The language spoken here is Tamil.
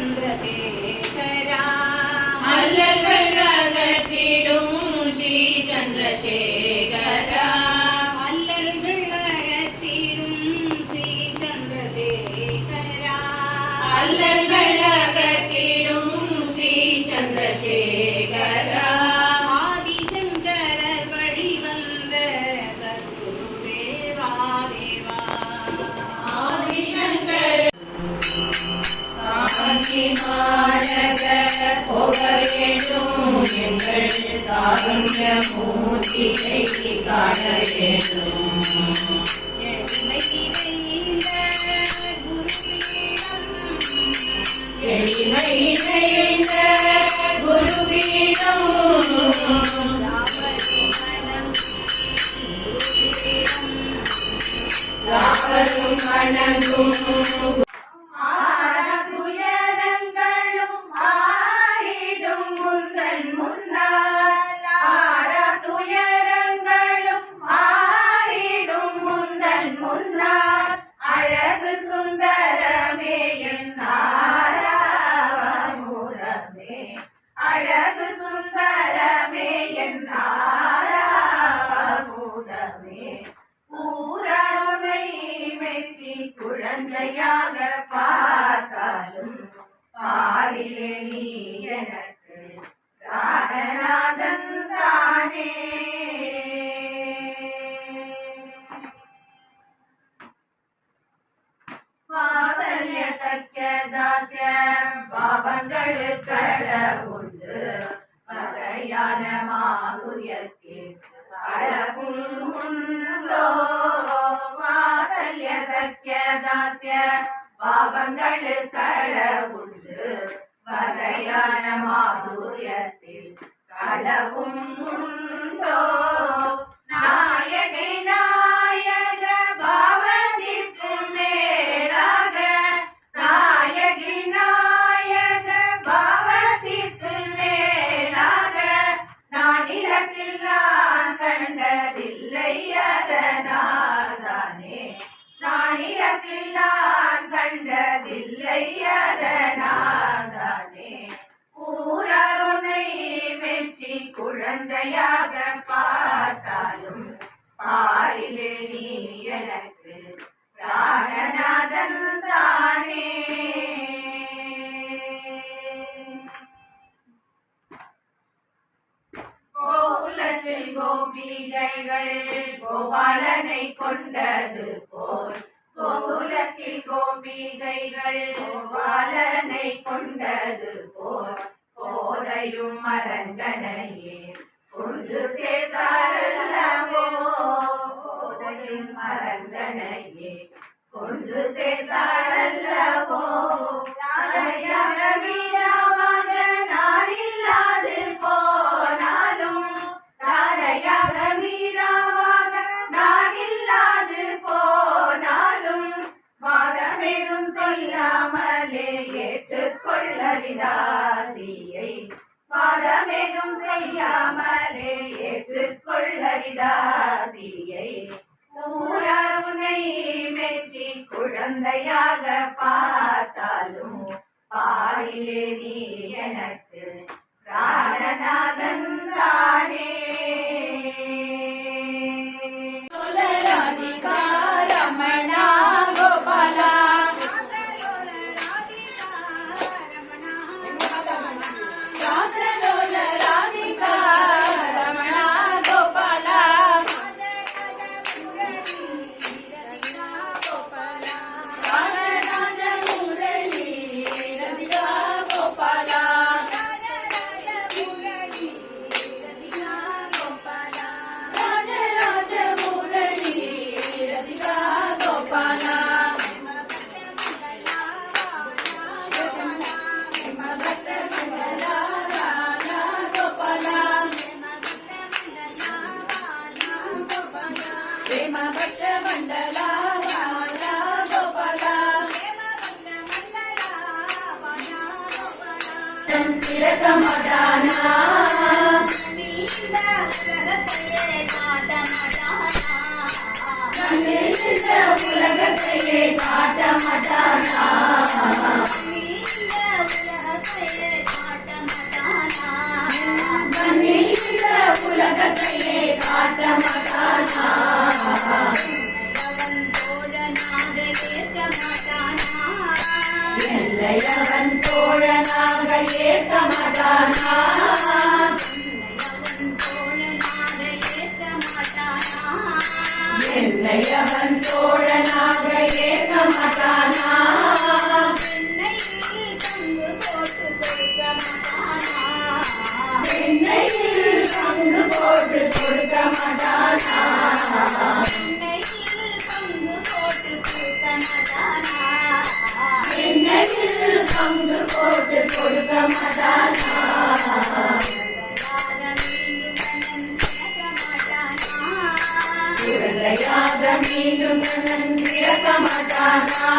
சந்திரசேகரா அல்லல்கள் அகற்றிடும் ஸ்ரீ சந்திரசேகரா அல்லல்கள் அகற்றிடும் ஸ்ரீ சந்திரசேகரா அல்லல்கள் அகற்றிடும் ஸ்ரீ சந்திரசேகரா ஆதிசங்கரர் வழிவந்த சத்குருதேவா தேவா ஆதிசங்கர மாநக போக வேண்டும் எங்கள் காருண்ய மூர்த்தியை காண வேண்டும் எளிமை நிறைந்த குருபீடம் யாவரும் வணங்கும் அழகு சுந்தரமே என் ஆராமுதமே ஊரனை மெச்சி குழந்தையாக பார்த்தாலும் பாரிலே நீ எனக்கு ராணநாதன் தானே வாசல்ய சக்கிய தாசிய பாவங்களுக்கள உண்டு வகையான மாதுரியத்தில் அழகும் உண்டோ வாசல்ய சக்கிய தாசிய பாவங்களுக்கள உண்டு வகையான மாதுரியத்தில் களவும் உண்டோ நாயகி நாயக பாவத்திற்கு மேலாக நாயகி நாயக பாவத்திற்கு மேலாக நானிலத்தில் நான் கண்டதில்லை அதனால் தானே நானிலத்தில் நான் கண்டதில்லை அதனால் தானே ஊரருணை மெச்சி குழந்தையாக பார்த்தாலும் பாரிலே நீ எனக்கு பிராணநாதன் தானே கோகுலத்தில் கோபிகைகள் கோபாலனை கொண்டது போல் கோகுலத்தில் கோபிகைகள் கோபாலனை கொண்டது போல் கோதையும் மரங்கனையே கொண்டு சேர்த்தாளல்லவோ கோதையும் மரங்கனையே கொண்டு சேர்த்தாளல்லவோ நாளையாக வீராவாக நாளில்லாது போனாலும் நாளையாக வீராவாக நாளில்லாது போனாலும் வாதமேதும் சொல்லாமலே ஏற்றுக்கொள்ளரிதாசியை வாதமேதும் செய்யாமலே ஏற்றுக்கொள்ளரிதாசியை ஊரருணை மெச்சி குழந்தையாக பார்த்தாலும் பாரிலே நீ எனக்கு பிராணநாதன் தானே ரமணா கோபாலா உலகத்தையே காட்ட மாட்டானா மீண்டும் கண்ணன் திறக்க மாட்டானா